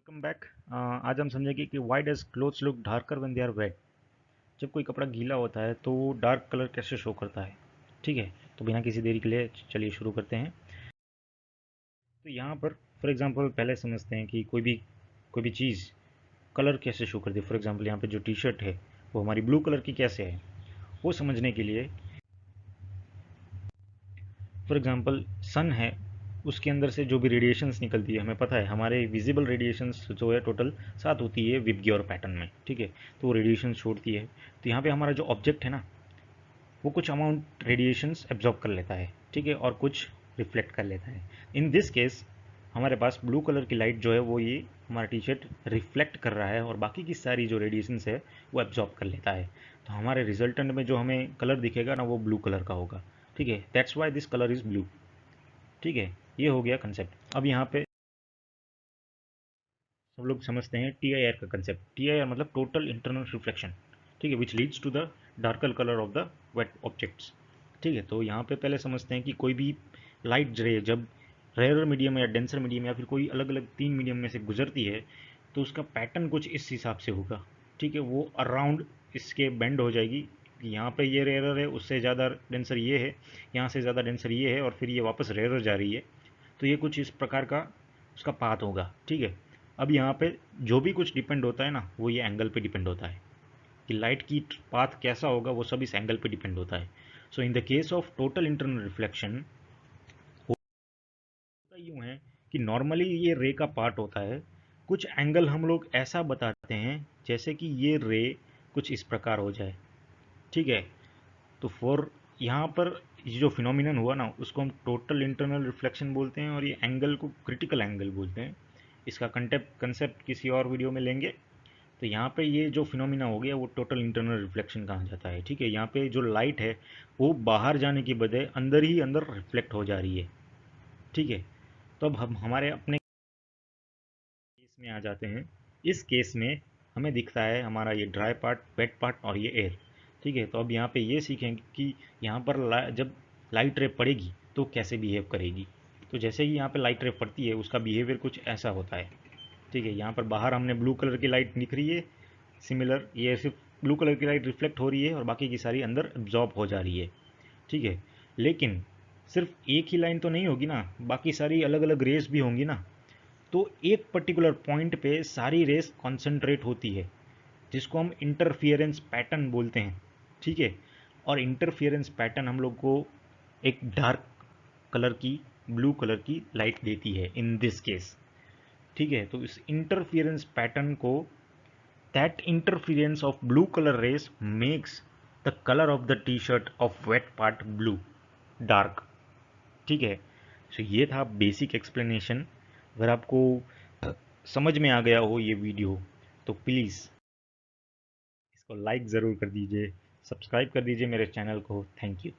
Welcome back. आज हम समझेंगे कि why does clothes look darker when they are wet. जब कोई कपड़ा गीला होता है तो वो डार्क कलर कैसे शो करता है। ठीक है, तो बिना किसी देरी के लिए चलिए शुरू करते हैं। तो यहाँ पर फॉर एग्जांपल पहले समझते हैं कि कोई भी चीज़ कलर कैसे शो करती है। फॉर एग्जांपल यहाँ पे जो टी शर्ट है वो हमारी ब्लू कलर की कैसे है, वो समझने के लिए फॉर एग्जांपल सन है, उसके अंदर से जो भी रेडिएशंस निकलती है, हमें पता है हमारे विजिबल रेडिएशंस जो है टोटल 7 होती है विबग्योर पैटर्न में। ठीक है, तो वो रेडिएशन छोड़ती है। तो यहाँ पे हमारा जो ऑब्जेक्ट है ना, वो कुछ अमाउंट रेडिएशंस एब्जॉर्ब कर लेता है। ठीक है, और कुछ रिफ्लेक्ट कर लेता है। इन दिस केस हमारे पास ब्लू कलर की लाइट जो है वो ये हमारा टी शर्ट रिफ्लेक्ट कर रहा है और बाकी की सारी जो रेडिएशंस है वो एब्जॉर्ब कर लेता है। तो हमारे रिजल्टेंट में जो हमें कलर दिखेगा ना वो ब्लू कलर का होगा। ठीक है, that's why this colour is blue. ठीक है, ये हो गया कंसेप्ट। अब यहाँ पे सब लोग समझते हैं टी आई आर का कंसेप्ट। टी आई आर मतलब टोटल इंटरनल रिफ्लेक्शन। ठीक है, which leads to the darker colour of the wet objects. ठीक है, तो यहाँ पे पहले समझते हैं कि कोई भी लाइट रे जब रेयर मीडियम या डेंसर मीडियम या फिर कोई अलग अलग 3 मीडियम में से गुजरती है तो उसका पैटर्न कुछ इस हिसाब से होगा। ठीक है, वो अराउंड इसके बेंड हो जाएगी कि यहाँ पे ये रेयर है, उससे ज़्यादा डेंसर ये है, यहाँ से ज़्यादा डेंसर ये है, और फिर ये वापस रेयर जा रही है। तो ये कुछ इस प्रकार का उसका पाथ होगा। ठीक है, अब यहाँ पे जो भी कुछ डिपेंड होता है ना वो ये एंगल पे डिपेंड होता है कि लाइट की पाथ कैसा होगा, वो सब इस एंगल पे डिपेंड होता है। So in the case of total internal reflection होता यूँ है कि नॉर्मली ये रे का पार्ट होता है। कुछ एंगल हम लोग ऐसा बताते हैं जैसे कि ये रे कुछ इस प्रकार हो जाए। ठीक है, तो फॉर यहाँ पर ये जो फिनोमिनन हुआ ना उसको हम टोटल इंटरनल रिफ्लेक्शन बोलते हैं और ये एंगल को क्रिटिकल एंगल बोलते हैं। इसका कंसेप्ट किसी और वीडियो में लेंगे। तो यहाँ पे ये जो फिनोमिना हो गया वो टोटल इंटरनल रिफ्लेक्शन कहा जाता है। ठीक है, यहाँ पे जो लाइट है वो बाहर जाने की बजाय अंदर ही अंदर रिफ्लेक्ट हो जा रही है। ठीक है, तो अब हम हमारे अपने केस में आ जाते हैं। इस केस में हमें दिखता है हमारा ये ड्राई पार्ट, वेट पार्ट और ये एयर। ठीक है, तो अब यहाँ पे ये सीखेंगे कि यहाँ पर जब लाइट रे पड़ेगी तो कैसे बिहेव करेगी। तो जैसे ही यहाँ पे लाइट रे पड़ती है उसका बिहेवियर कुछ ऐसा होता है। ठीक है, यहाँ पर बाहर हमने ब्लू कलर की लाइट दिख रही है, सिमिलर ये सिर्फ ब्लू कलर की लाइट रिफ्लेक्ट हो रही है और बाकी की सारी अंदर एब्जॉर्ब हो जा रही है। ठीक है, लेकिन सिर्फ एक ही लाइन तो नहीं होगी ना, बाकी सारी अलग अलग रेस भी होंगी ना। तो एक पर्टिकुलर पॉइंट पे सारी रेस कॉन्सेंट्रेट होती है जिसको हम इंटरफियरेंस पैटर्न बोलते हैं। ठीक है, और इंटरफियरेंस पैटर्न हम लोग को एक डार्क कलर की, ब्लू कलर की लाइट देती है इन दिस केस। ठीक है, तो इस इंटरफियरेंस पैटर्न को, that interference of blue colour rays makes the colour of the T shirt of wet part blue, dark. ठीक है, सो ये था बेसिक एक्सप्लेनेशन। अगर आपको समझ में आ गया हो ये वीडियो तो प्लीज़ इसको लाइक ज़रूर कर दीजिए, सब्सक्राइब कर दीजिए मेरे चैनल को। Thank you.